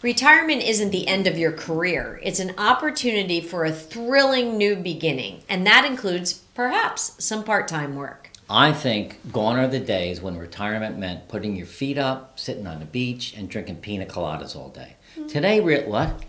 Retirement isn't the end of your career. It's an opportunity for a thrilling new beginning, and that includes perhaps some part-time work. I think gone are the days when retirement meant putting your feet up, sitting on the beach, and drinking pina coladas all day. Today, what?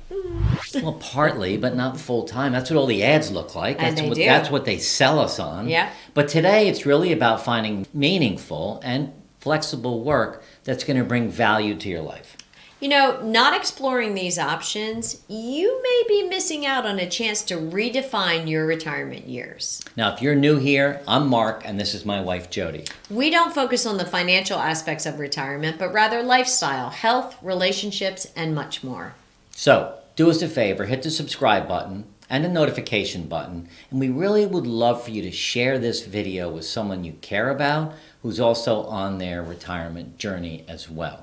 Well, partly, but not full time. That's what all the ads look like. That's what they sell us on. Yeah. But today, it's really about finding meaningful and flexible work that's going to bring value to your life. You know, not exploring these options, you may be missing out on a chance to redefine your retirement years. Now, if you're new here, I'm Mark, and this is my wife, Jody. We don't focus on the financial aspects of retirement, but rather lifestyle, health, relationships, and much more. So, do us a favor, hit the subscribe button and the notification button, and we really would love for you to share this video with someone you care about who's also on their retirement journey as well.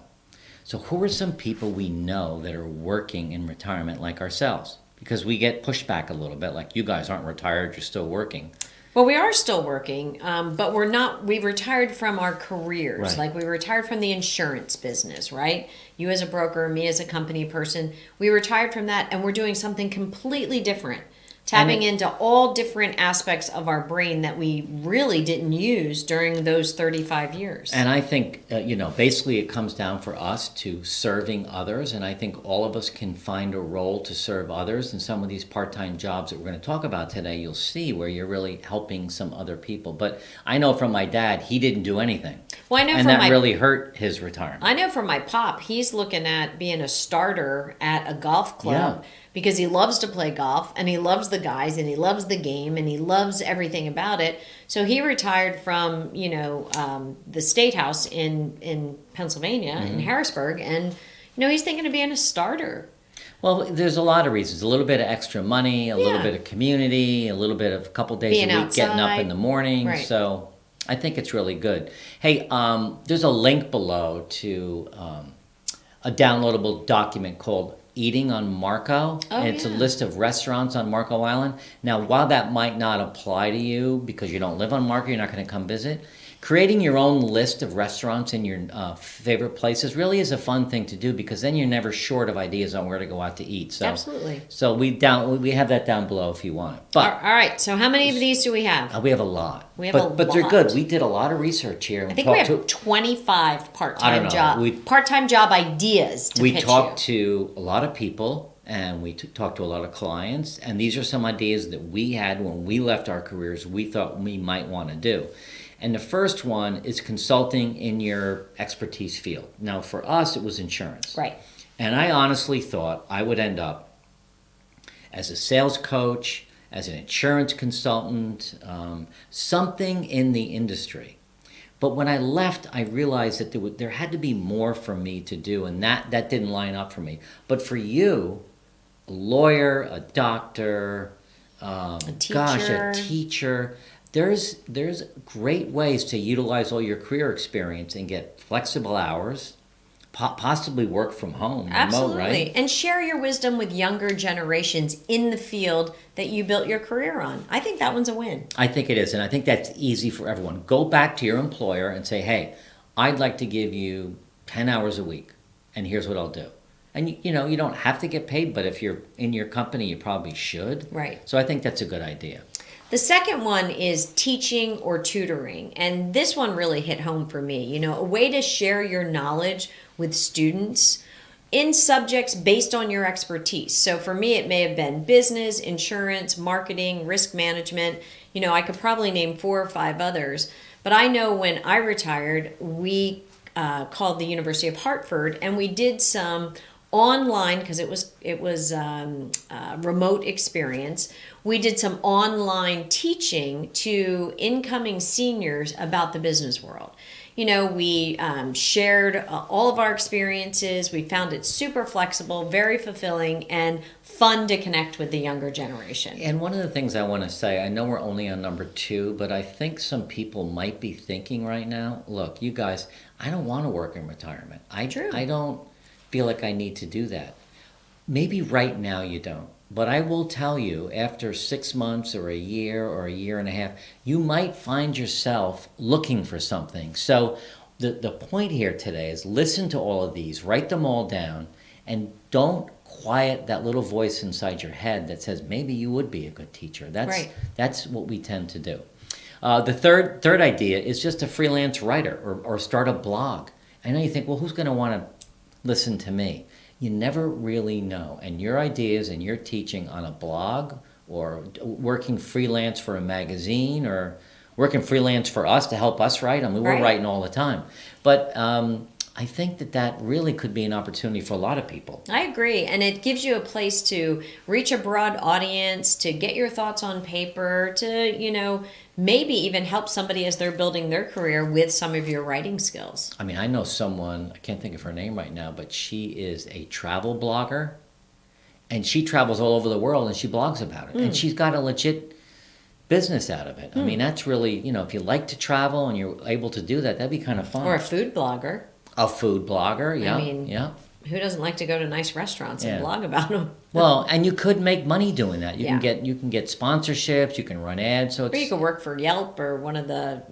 So who are some people we know that are working in retirement like ourselves? Because we get pushed back a little bit, like you guys aren't retired, you're still working. Well, we are still working, but we retired from our careers. Right. Like we retired from the insurance business, right? You as a broker, me as a company person, we retired from that and we're doing something completely different. Tapping into all different aspects of our brain that we really didn't use during those 35 years. And I think, basically it comes down for us to serving others. And I think all of us can find a role to serve others. And some of these part-time jobs that we're going to talk about today, you'll see where you're really helping some other people. But I know from my dad, he didn't do anything. Well, I know and that really hurt his retirement. I know from my pop, he's looking at being a starter at a golf club. Yeah. Because he loves to play golf and he loves the guys and he loves the game and he loves everything about it. So he retired from, the State House in Pennsylvania, in Harrisburg, and, he's thinking of being a starter. Well, there's a lot of reasons. A little bit of extra money, a little bit of community, a little bit of a couple days being a week outside. Getting up in the morning. Right. So I think it's really good. Hey, there's a link below to a downloadable document called Eating on Marco. It's a list of restaurants on Marco Island. Now, while that might not apply to you because you don't live on Marco, you're not going to come visit, creating your own list of restaurants in your favorite places really is a fun thing to do because then you're never short of ideas on where to go out to eat. So, absolutely. So we have that down below if you want it. But all right. So how many of these do we have? we have a lot. But they're good. We did a lot of research here. I think we have 25 part-time job ideas to pitch you. We talked to a lot of people and we talked to a lot of clients, and these are some ideas that we had when we left our careers we thought we might want to do. And the first one is consulting in your expertise field. Now, for us, it was insurance. Right. And I honestly thought I would end up as a sales coach, as an insurance consultant, something in the industry. But when I left, I realized that there had to be more for me to do, and that didn't line up for me. But for you, a lawyer, a doctor, a teacher, there's great ways to utilize all your career experience and get flexible hours, possibly work from home, absolutely, remote, right? And share your wisdom with younger generations in the field that you built your career on. I think that one's a win. I think it is, and I think that's easy for everyone. Go back to your employer and say, hey, I'd like to give you 10 hours a week, and here's what I'll do. And you don't have to get paid, but if you're in your company, you probably should. Right. So I think that's a good idea. The second one is teaching or tutoring, and this one really hit home for me. A way to share your knowledge with students in subjects based on your expertise. So for me, it may have been business, insurance, marketing, risk management. I could probably name 4 or 5 others, but I know when I retired, we called the University of Hartford, and we did some online, because it was a remote experience. We did some online teaching to incoming seniors about the business world. We shared all of our experiences. We found it super flexible, very fulfilling, and fun to connect with the younger generation. And one of the things I want to say, I know we're only on number 2, but I think some people might be thinking right now, look, you guys, I don't want to work in retirement. I don't feel like I need to do that. Maybe right now you don't. But I will tell you, after 6 months or a year and a half, you might find yourself looking for something. So the point here today is listen to all of these, write them all down, And don't quiet that little voice inside your head that says maybe you would be a good teacher. That's what we tend to do. The third idea is just a freelance writer or start a blog. I know you think, well, who's going to want to listen to me? You never really know. And your ideas and your teaching on a blog or working freelance for a magazine or working freelance for us to help us write. I mean, we're writing all the time. But I think that really could be an opportunity for a lot of people. I agree. And it gives you a place to reach a broad audience, to get your thoughts on paper, to, maybe even help somebody as they're building their career with some of your writing skills. I mean, I know someone, I can't think of her name right now, but she is a travel blogger. And she travels all over the world and she blogs about it. And she's got a legit business out of it. I mean, that's really, if you like to travel and you're able to do that, that'd be kind of fun. Or a food blogger. A food blogger, yeah. I mean, who doesn't like to go to nice restaurants and blog about them? Well, and you could make money doing that. You can get sponsorships. You can run ads. Or you could work for Yelp or one of the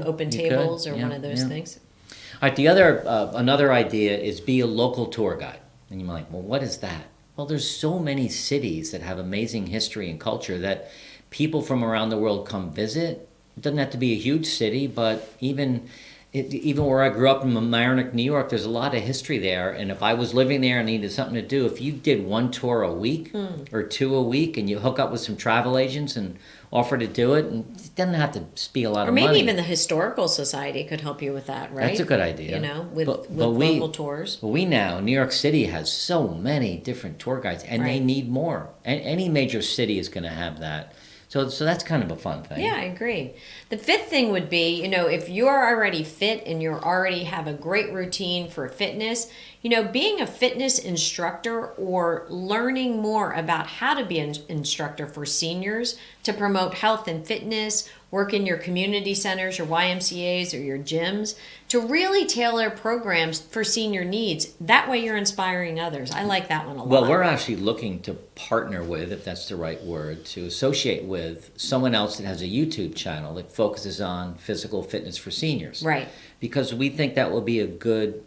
Open Tables or one of those things. All right. The other another idea is be a local tour guide. And you're like, well, what is that? Well, there's so many cities that have amazing history and culture that people from around the world come visit. It doesn't have to be a huge city, but even where I grew up in Mamaroneck, New York, there's a lot of history there. And if I was living there and needed something to do, if you did one tour a week or two a week and you hook up with some travel agents and offer to do it, and it doesn't have to be a lot of money. Or maybe even the Historical Society could help you with that, right? That's a good idea. With local tours. But New York City has so many different tour guides, and they need more. And any major city is going to have that. So that's kind of a fun thing. Yeah, I agree. The fifth thing would be, if you're already fit and you already have a great routine for fitness, being a fitness instructor or learning more about how to be an instructor for seniors to promote health and fitness, work in your community centers, your YMCAs, or your gyms, to really tailor programs for senior needs. That way you're inspiring others. I like that one a lot. Well, we're actually looking to partner with, if that's the right word, to associate with someone else that has a YouTube channel that focuses on physical fitness for seniors. Right. Because we think that will be a good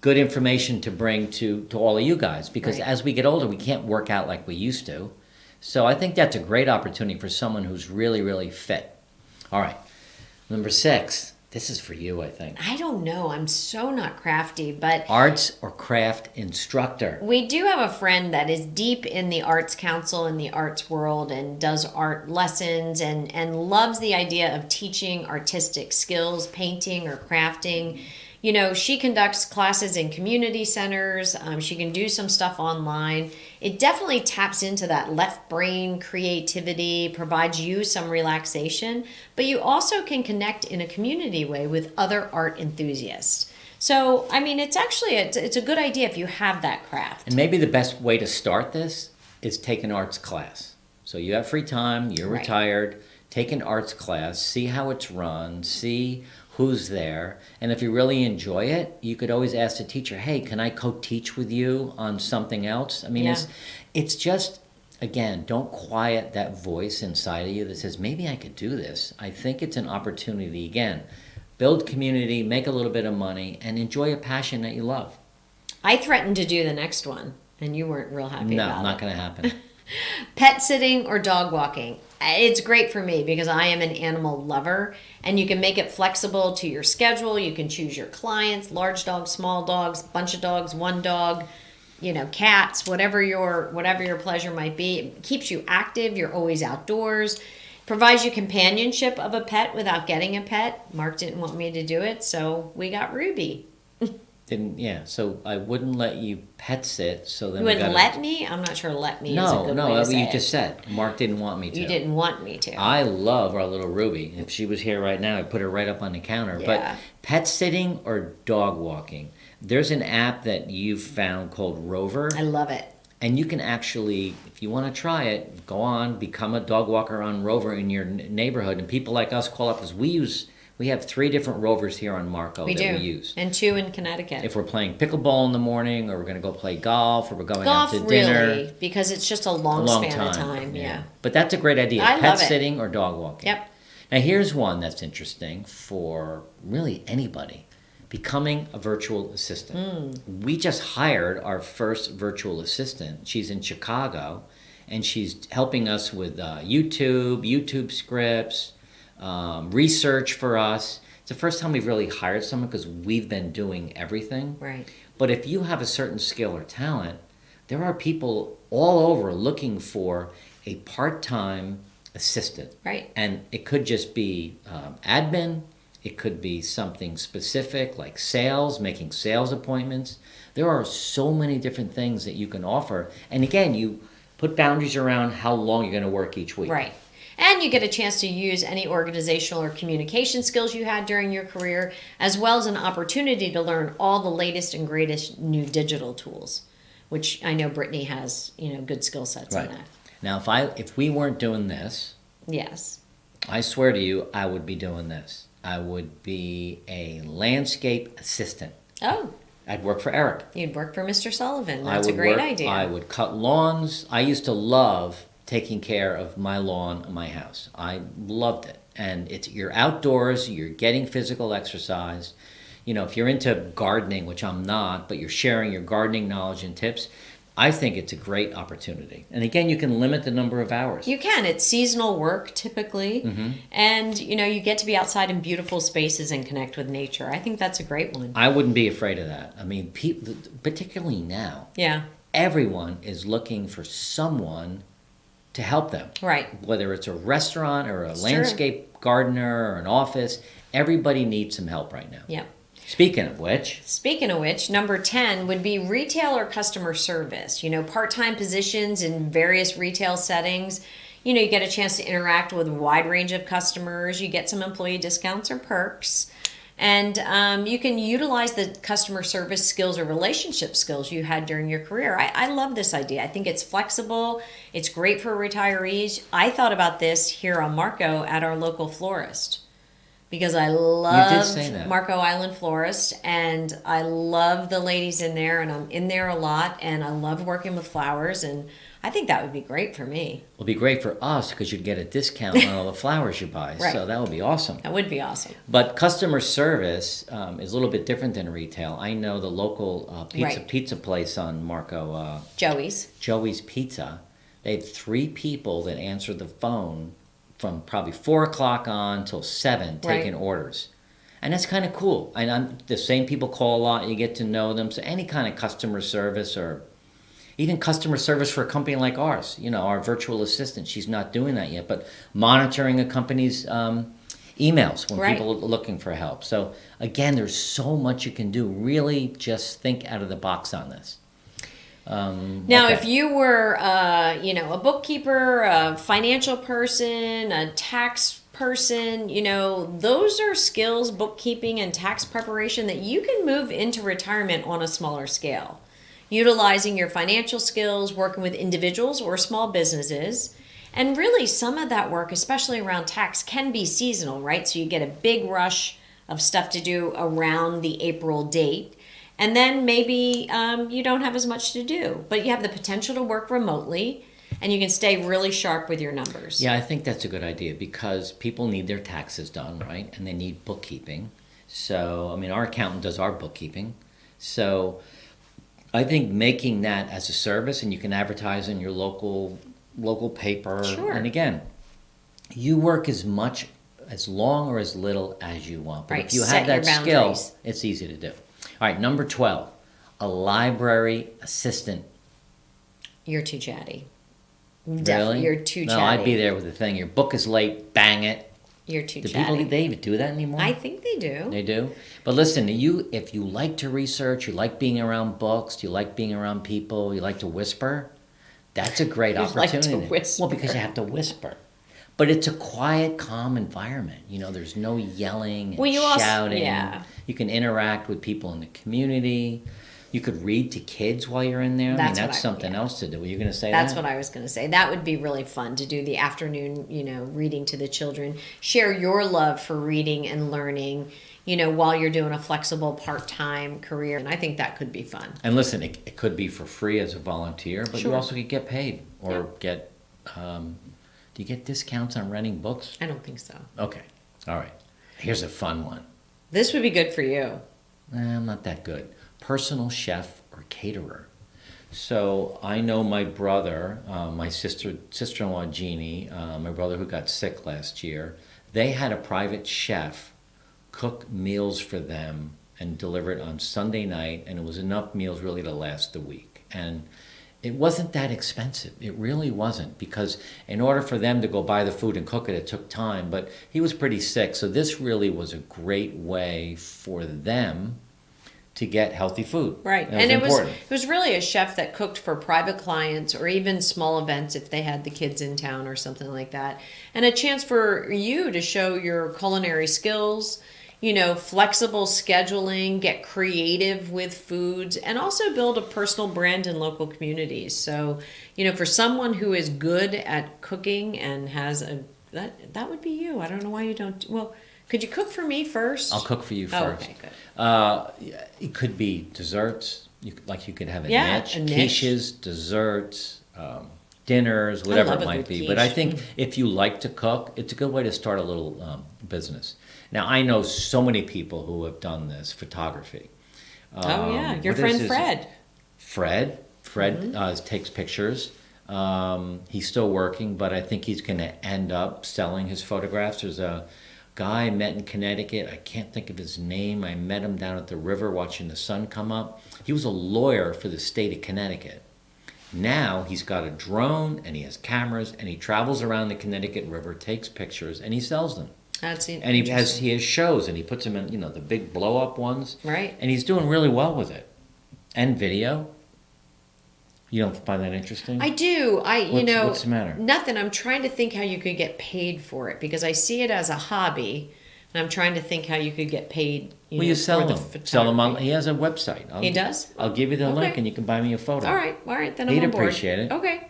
information to bring to all of you guys. Because as we get older, we can't work out like we used to. So I think that's a great opportunity for someone who's really, really fit. All right. Number 6. This is for you, I think. I don't know. I'm so not crafty, but... Arts or craft instructor. We do have a friend that is deep in the arts council and the arts world and does art lessons and loves the idea of teaching artistic skills, painting or crafting. She conducts classes in community centers. She can do some stuff online. It definitely taps into that left brain creativity, provides you some relaxation, but you also can connect in a community way with other art enthusiasts. So, I mean, it's a good idea if you have that craft. And maybe the best way to start this is take an arts class. So you have free time, you're retired, take an arts class, see how it's run, see who's there, and if you really enjoy it, you could always ask the teacher, hey, can I co-teach with you on something else? I mean, it's just, again, don't quiet that voice inside of you that says, maybe I could do this. I think it's an opportunity, again, build community, make a little bit of money, and enjoy a passion that you love. I threatened to do the next one, and you weren't real happy about it. No, not going to happen. Pet sitting or dog walking. It's great for me because I am an animal lover, and you can make it flexible to your schedule. You can choose your clients, large dogs, small dogs, bunch of dogs, one dog, cats, whatever your pleasure might be. It keeps you active. You're always outdoors. Provides you companionship of a pet without getting a pet. Mark didn't want me to do it, so we got Ruby. So I wouldn't let you pet sit. So then you wouldn't let me? I'm not sure let me is a good way to say it. No, that's what you just said. Mark didn't want me to. You didn't want me to. I love our little Ruby. If she was here right now, I'd put her right up on the counter. Yeah. But pet sitting or dog walking, there's an app that you've found called Rover. I love it. And you can actually, if you want to try it, go on, become a dog walker on Rover in your neighborhood. And people like us call up because we have 3 different Rovers here on Marco we use. And 2 in Connecticut. If we're playing pickleball in the morning, or we're going to go play golf, or we're going out to dinner. Really, because it's just a long span of time. Yeah. But that's a great idea. Pet sitting or dog walking. Yep. Now here's one that's interesting for really anybody. becoming a virtual assistant. We just hired our first virtual assistant. She's in Chicago, and she's helping us with YouTube scripts, research for us. It's the first time we've really hired someone because we've been doing everything. Right. But if you have a certain skill or talent, there are people all over looking for a part-time assistant. Right. And it could just be admin. It could be something specific like sales, making sales appointments. There are so many different things that you can offer. And again, you put boundaries around how long you're going to work each week. Right. And you get a chance to use any organizational or communication skills you had during your career, as well as an opportunity to learn all the latest and greatest new digital tools, which I know Brittany has, good skill sets in that. Now, if we weren't doing this, yes, I swear to you, I would be doing this. I would be a landscape assistant. Oh. I'd work for Eric. You'd work for Mr. Sullivan. That's a great idea. I would cut lawns. I used to love taking care of my lawn in my house. I loved it. And you're outdoors, you're getting physical exercise. If you're into gardening, which I'm not, but you're sharing your gardening knowledge and tips, I think it's a great opportunity. And again, you can limit the number of hours. You can. It's seasonal work typically. Mm-hmm. And, you get to be outside in beautiful spaces and connect with nature. I think that's a great one. I wouldn't be afraid of that. I mean, people, particularly now, everyone is looking for someone to help them. Right. Whether it's a restaurant or a landscape gardener or an office, everybody needs some help right now. Yeah. Speaking of which, number 10 would be retail or customer service. Part-time positions in various retail settings. You get a chance to interact with a wide range of customers. You get some employee discounts or perks. And you can utilize the customer service skills or relationship skills you had during your career. I love this idea. I think it's flexible. It's great for retirees. I thought about this here on Marco at our local florist because I love Marco Island Florist, and I love the ladies in there, and I'm in there a lot, and I love working with flowers, and I think that would be great for me. It'll be great for us because you'd get a discount on all the flowers you buy. Right. So that would be awesome. That would be awesome. But customer service is a little bit different than retail. I know the local pizza place on Marco. Joey's Pizza. They had 3 people that answered the phone from probably 4 o'clock on till 7 taking orders. And that's kind of cool. And the same people call a lot. You get to know them. So any kind of customer service or even customer service for a company like ours, our virtual assistant, she's not doing that yet, but monitoring a company's emails when people are looking for help. So again, there's so much you can do. Really just think out of the box on this. If you were, a bookkeeper, a financial person, a tax person, those are skills, bookkeeping and tax preparation, that you can move into retirement on a smaller scale. Utilizing your financial skills, working with individuals or small businesses. And really some of that work, especially around tax, can be seasonal, right? So you get a big rush of stuff to do around the April date. And then maybe you don't have as much to do, but you have the potential to work remotely, and you can stay really sharp with your numbers. Yeah, I think that's a good idea because people need their taxes done, right? And they need bookkeeping. So, our accountant does our bookkeeping. So I think making that as a service, and you can advertise in your local paper. Sure. And again, you work as long or as little as you want. But if you have that skill, it's easy to do. All right, number 12, a library assistant. You're too chatty. Really? You're too chatty. No, I'd be there with the thing. Your book is late, bang it. You're too chatty. People, they even do that anymore? I think they do. They do? But listen, if you like to research, you like being around books, you like being around people, you like to whisper, that's a great opportunity. Like to whisper. Well, because you have to whisper. But it's a quiet, calm environment. There's no yelling and shouting. You can interact with people in the community. You could read to kids while you're in there. That's something else to do. Were you going to say that? That's what I was going to say. That would be really fun to do the afternoon, reading to the children. Share your love for reading and learning, while you're doing a flexible part-time career. And I think that could be fun. And listen, it could be for free as a volunteer, but you also could get paid or get... do you get discounts on renting books? I don't think so. Okay. All right. Here's a fun one. This would be good for you. I'm not that good. Personal chef or caterer. So I know my brother, my sister-in-law Jeannie, my brother who got sick last year. They had a private chef cook meals for them and deliver it on Sunday night, and it was enough meals really to last the week. And it wasn't that expensive. It really wasn't, because in order for them to go buy the food and cook it, it took time. But he was pretty sick, so this really was a great way for them to get healthy food. Right. And it was really a chef that cooked for private clients or even small events if they had the kids in town or something like that. And a chance for you to show your culinary skills, flexible scheduling, get creative with foods, and also build a personal brand in local communities. So, for someone who is good at cooking and has that would be you. I don't know why you don't. Well, could you cook for me first? I'll cook for you Oh, first. okay, good. It could be desserts. You could have a Yeah, niche, a niche. quiches, desserts, dinners, whatever love it a might good be. But I quiche. think if you like to cook, it's a good way to start a little business. Now, I know so many people who have done this, photography. Oh, yeah. Your what is friend his- Fred. Fred takes pictures. He's still working, but I think he's going to end up selling his photographs. There's a guy I met in Connecticut. I can't think of his name. I met him down at the river watching the sun come up. He was a lawyer for the state of Connecticut. Now he's got a drone and he has cameras and he travels around the Connecticut River, takes pictures, and he sells them. That's it. And he has shows and he puts them in, the big blow up ones. Right. And he's doing really well with it. And video. You don't find that interesting? I do. What's the matter? Nothing. I'm trying to think how you could get paid for it because I see it as a hobby, and I'm trying to think how you could get paid. Well, you sell for the them. Sell them on. photography. He has a website. He does? I'll give you the link, Okay. and you can buy me a photo. All right. Then I'm He'd on board. appreciate it. Okay.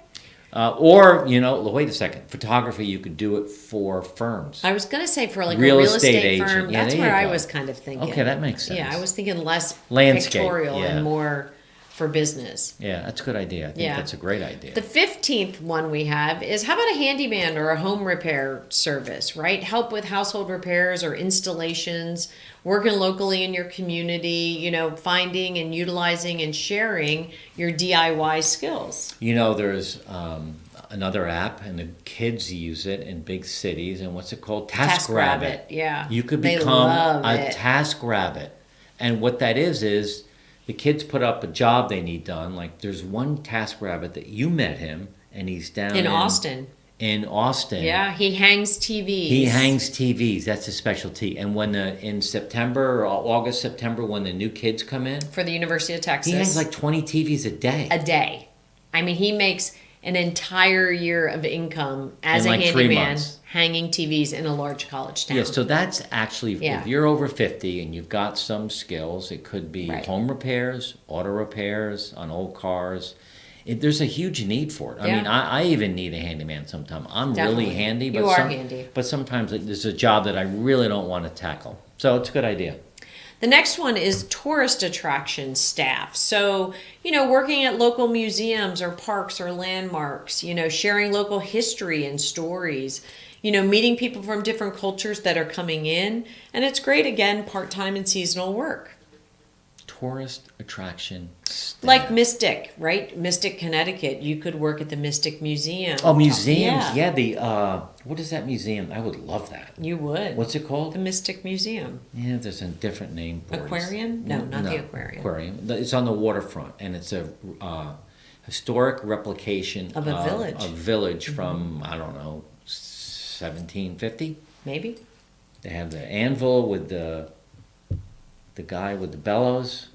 Or wait a second. Photography, you could do it for firms. I was gonna say for like Real a real estate estate agent. firm. Yeah, That's there where you I go. was kind of thinking. Okay, that makes sense. Yeah, I was thinking less Landscape, pictorial yeah. and more for business. Yeah, that's a good idea. I think Yeah. that's a great idea. The 15th one we have is how about a handyman or a home repair service, right? Help with household repairs or installations, working locally in your community, finding and utilizing and sharing your DIY skills. There's another app, and the kids use it in big cities, and what's it called? TaskRabbit. Yeah. You could They become love a it. TaskRabbit. And what that is the kids put up a job they need done. Like there's one TaskRabbit that you met him, and he's down In Austin. In Austin. Yeah, he hangs TVs. He hangs TVs. That's his specialty. And when in September or August, September, when the new kids come in, for the University of Texas. he hangs like 20 TVs a day. a day. I mean, he makes an entire year of income as In a like 3 handyman months. hanging TVs in a large college town. Yeah, so that's actually, Yeah. if you're over 50 and you've got some skills, it could be Right. home repairs, auto repairs on old cars. There's a huge need for it. I Yeah. mean, I even need a handyman sometimes. I'm Definitely. really handy. You are handy. But sometimes there's a job that I really don't want to tackle. So it's a good idea. The next one is tourist attraction staff. So, working at local museums or parks or landmarks, sharing local history and stories, meeting people from different cultures that are coming in. And it's great, again, part-time and seasonal work. Tourist attraction staff. Like Mystic, right? Mystic, Connecticut. You could work at the Mystic Museum. Oh, museums. Yeah. Yeah, what is that museum? I would love that. You would. What's it called? The Mystic Museum. Yeah, there's a different name for it. Aquarium? No, not the aquarium. It's on the waterfront, and it's a historic replication Of a village. A village from, I don't know, 1750. Maybe. They have the anvil with the guy with the bellows,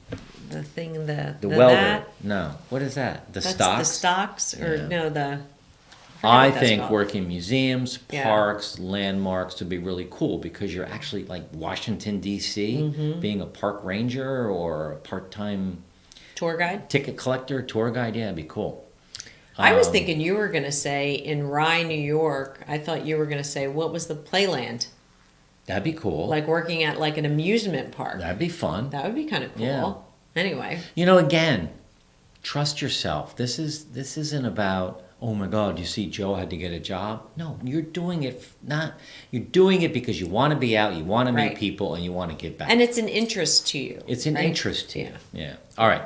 The thing, the the welder. that. No, what is that? The That's stocks. the stocks, or Yeah. no, the. I what that's think called. working museums, Yeah. parks, landmarks would be really cool because you're actually like Washington D.C. Mm-hmm. being a park ranger or a part-time Tour guide. ticket collector, tour guide. Yeah, it'd be cool. I was thinking you were going to say in Rye, New York. I thought you were going to say what was the Playland, That'd be cool. like working at like an amusement park. That'd be fun. That would be kind of cool. Yeah. Anyway, Again, trust yourself. This isn't about oh my God, you see Joe had to get a job. No, you're doing it you're doing it because you want to be out, you want to meet Right. people, and you want to give back. And it's an interest to you. It's an right? interest to you. Yeah. All right.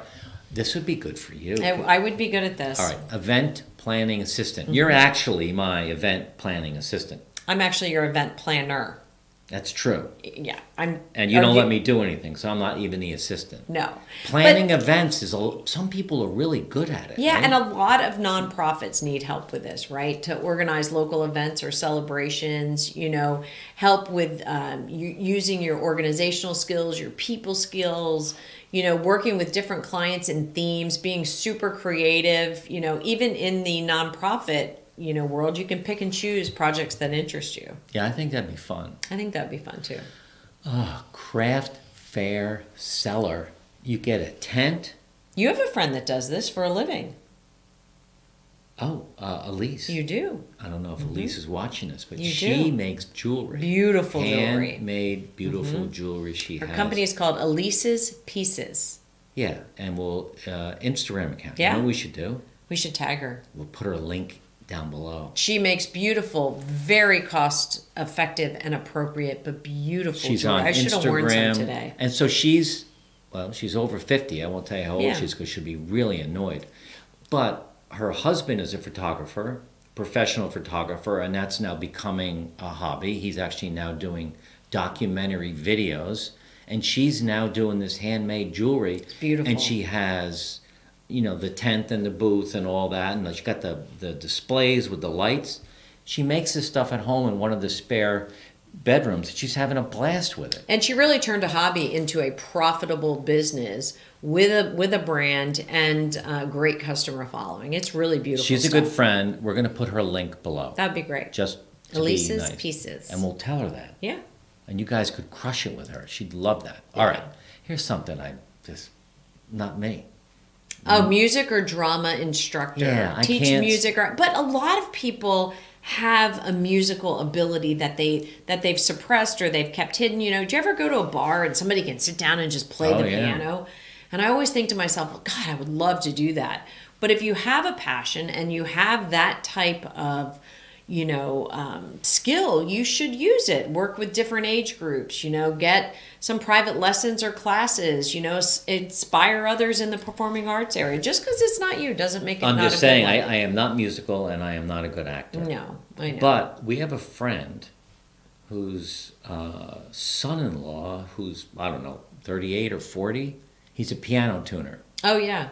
This would be good for you. I would be good at this. All right. Event planning assistant. Mm-hmm. You're actually my event planning assistant. I'm actually your event planner. That's true. Yeah, And you don't let me do anything, so I'm not even the assistant. No. Planning events some people are really good at it. Yeah, right? and a lot of nonprofits need help with this, right? To organize local events or celebrations, help with using your organizational skills, your people skills, working with different clients and themes, being super creative, even in the nonprofit, world, you can pick and choose projects that interest you. Yeah, I think that'd be fun. I think that'd be fun too. Oh, craft fair seller. You get a tent. You have a friend that does this for a living. Oh, Elise. You do. I don't know if Elise is watching this, but You she do. makes jewelry. Beautiful jewelry. Handmade, beautiful jewelry she Her has. company is called Elise's Pieces. Yeah, and we'll Instagram account. Yeah. You know what we should do? We should tag her. We'll put her link down below. She makes beautiful, very cost effective and appropriate, but beautiful She's jewelry. on I should have worn some Instagram. today. And so she's over 50. I won't tell you how old Yeah. she is because she'll be really annoyed. But her husband is a photographer, professional photographer, and that's now becoming a hobby. He's actually now doing documentary videos, and she's now doing this handmade jewelry. It's beautiful. And she has, the tent and the booth and all that, and she's got the displays with the lights. She makes this stuff at home in one of the spare bedrooms. She's having a blast with it. And she really turned a hobby into a profitable business with a brand and a great customer following. It's really beautiful. She's a stuff. good friend. We're going to put her link below. That'd be great. Just to Elise's be nice. Pieces. And we'll tell her that. Yeah. And you guys could crush it with her. She'd love that. Yeah. All right. Here's something not me. Oh, music or drama instructor. Yeah, I Teach can't- music but a lot of people have a musical ability that they've suppressed or they've kept hidden. Do you ever go to a bar and somebody can sit down and just play the piano? And I always think to myself, well, God, I would love to do that. But if you have a passion and you have that type of skill, you should use it. Work with different age groups, get some private lessons or classes, inspire others in the performing arts area. Just because it's not you doesn't make it I'm not just a saying, good one. I am not musical and I am not a good actor. No, I know. But we have a friend whose son-in-law, who's, I don't know, 38 or 40, he's a piano tuner. Oh, yeah.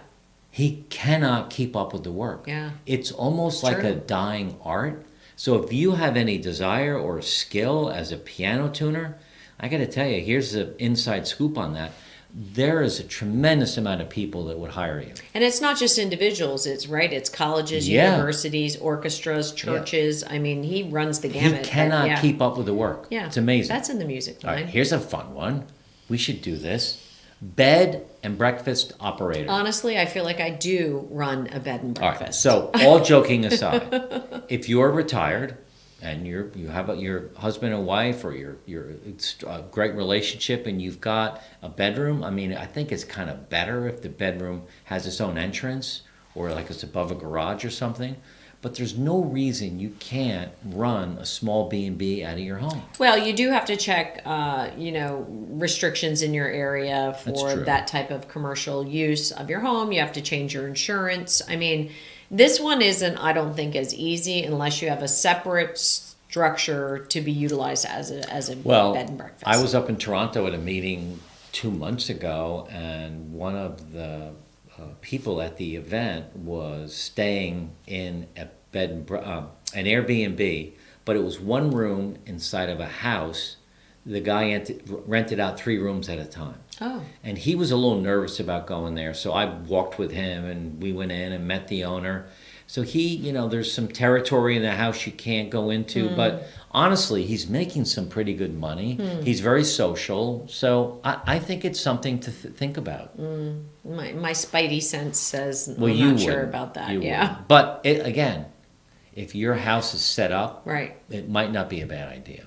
He cannot keep up with the work. Yeah. It's almost like True. a dying art. So if you have any desire or skill as a piano tuner, I got to tell you, here's the inside scoop on that. There is a tremendous amount of people that would hire you. And it's not just individuals, it's colleges, Yeah. universities, orchestras, churches. I mean, he runs the gamut. He cannot Yeah. keep up with the work. Yeah. It's amazing. That's in the music All line. right, here's a fun one. We should do this. Bed and breakfast operator. Honestly, I feel like I do run a bed and All right, breakfast. so all joking aside, if you're retired and you have your husband and wife or you're a great relationship and you've got a bedroom, I mean, I think it's kind of better if the bedroom has its own entrance or like it's above a garage or something. But there's no reason you can't run a small B&B out of your home. Well, you do have to check, restrictions in your area That's for true. that type of commercial use of your home. You have to change your insurance. I mean, this one isn't, I don't think, as easy unless you have a separate structure to be utilized as a bed and breakfast. I was up in Toronto at a meeting 2 months ago, and one of the people at the event was staying in a an Airbnb, but it was one room inside of a house. The guy rented out 3 rooms at a time. Oh. And he was a little nervous about going there, so I walked with him, and we went in and met the owner. So he, there's some territory in the house you can't go into, but honestly, he's making some pretty good money. He's very social, so I think it's something to think about. My spidey sense says Well, I'm you not sure wouldn't. about that. You Yeah. wouldn't. But again, if your house is set up, Right. it might not be a bad idea.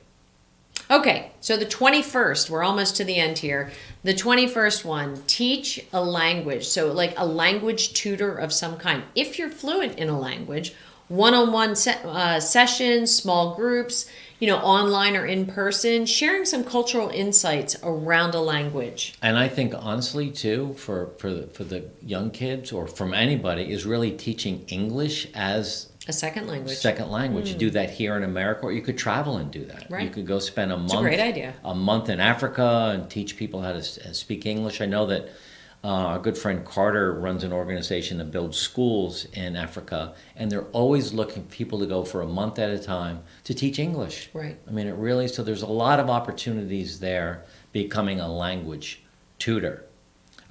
Okay, so the 21st, we're almost to the end here. The 21st one, teach a language. So like a language tutor of some kind. If you're fluent in a language, one-on-one sessions, small groups, online or in person, sharing some cultural insights around a language. And I think honestly too, for the young kids or from anybody, is really teaching English as A second language. second language. You do that here in America, or you could travel and do that. Right. You could go spend a month. It's a great idea. A month in Africa and teach people how to speak English. I know that our good friend Carter runs an organization that builds schools in Africa, and they're always looking for people to go for a month at a time to teach English. Right. I mean, so there's a lot of opportunities there becoming a language tutor.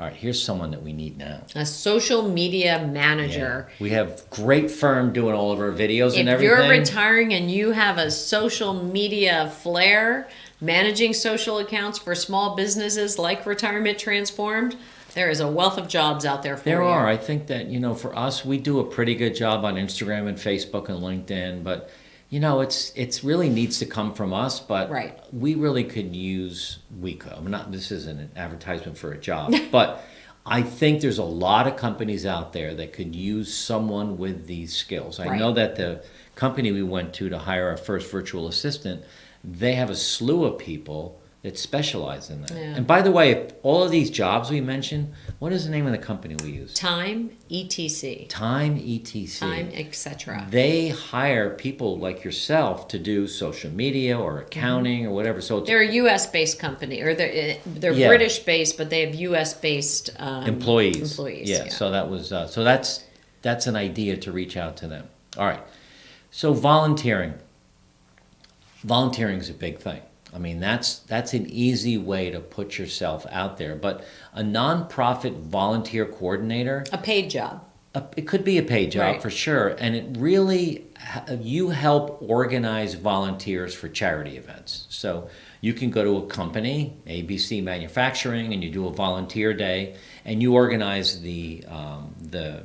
All right, here's someone that we need now. A social media manager. Yeah. We have great firm doing all of our videos and If everything. you're retiring and you have a social media flair, managing social accounts for small businesses like Retirement Transformed, there is a wealth of jobs out there for you. There are. I think that, for us, we do a pretty good job on Instagram and Facebook and LinkedIn, but, it's really needs to come from us, but Right. we really could use, this isn't an advertisement for a job, but I think there's a lot of companies out there that could use someone with these skills. I Right. know that the company we went to hire our first virtual assistant, they have a slew of people that specialize in that. Yeah. And by the way, all of these jobs we mentioned, what is the name of the company we use? Time, ETC. Time, ETC. Time, etc. They hire people like yourself to do social media or accounting or whatever. So They're a U.S.-based company, or they're Yeah. British-based, but they have U.S.-based employees. Employees. Yeah. So that was that's an idea to reach out to them. All right. So volunteering. Volunteering is a big thing. I mean, that's an easy way to put yourself out there. But a nonprofit volunteer coordinator, A paid job. it could be a paid job Right. for sure. And it really, you help organize volunteers for charity events. So you can go to a company, ABC Manufacturing, and you do a volunteer day, and you organize the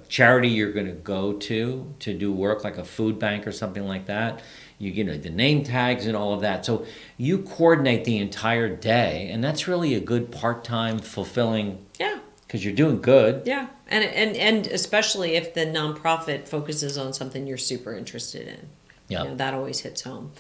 charity you're going to go to do work, like a food bank or something like that. You know the name tags and all of that. So you coordinate the entire day, and that's really a good part-time fulfilling. Yeah. Because you're doing good. Yeah, and especially if the nonprofit focuses on something you're super interested in. Yeah. That always hits home.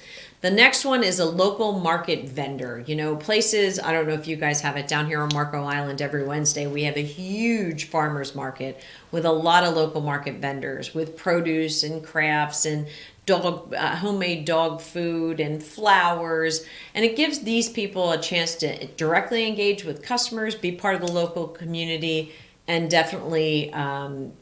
The next one is a local market vendor. Places, I don't know if you guys have it down here on Marco Island every Wednesday. We have a huge farmers market with a lot of local market vendors with produce and crafts and homemade dog food and flowers. And it gives these people a chance to directly engage with customers, be part of the local community, and definitely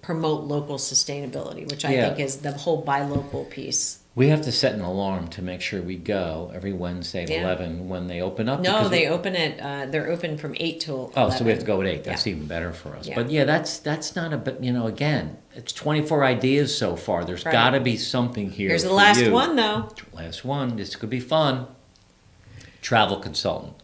promote local sustainability, which I think is the whole buy local piece. We have to set an alarm to make sure we go every Wednesday at 11 when they open up. No, they're open from 8 till 11. Oh, so we have to go at 8. That's even better for us. Yeah. But that's not again, it's 24 ideas so far. There's Right. got to be something here. Here's the for last you. one, though. Last one. This could be fun. Travel consultant.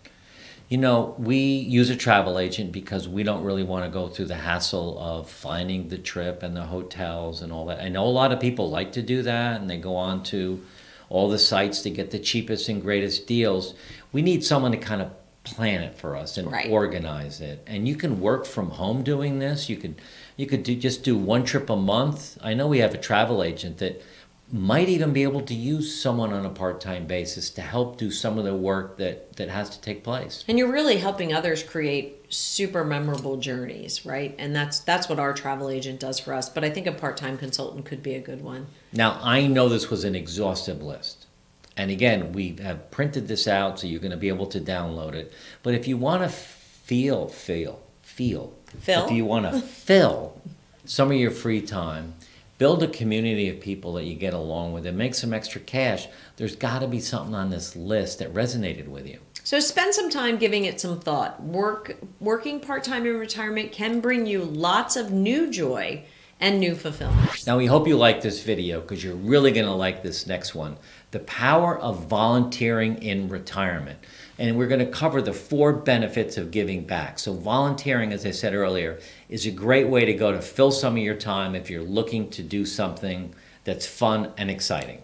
We use a travel agent because we don't really want to go through the hassle of finding the trip and the hotels and all that. I know a lot of people like to do that, and they go on to all the sites to get the cheapest and greatest deals. We need someone to kind of plan it for us and Right. organize it. And you can work from home doing this. You could just do one trip a month. I know we have a travel agent that might even be able to use someone on a part-time basis to help do some of the work that has to take place. And you're really helping others create super memorable journeys, right? And that's what our travel agent does for us. But I think a part-time consultant could be a good one. Now, I know this was an exhaustive list. And again, we have printed this out so you're going to be able to download it. But if you want to feel, if you want to fill some of your free time, build a community of people that you get along with and make some extra cash, there's got to be something on this list that resonated with you. So spend some time giving it some thought. Working part-time in retirement can bring you lots of new joy and new fulfillment. Now, we hope you like this video because you're really going to like this next one. The power of volunteering in retirement. And we're going to cover the 4 benefits of giving back. So volunteering, as I said earlier, is a great way to go to fill some of your time if you're looking to do something that's fun and exciting.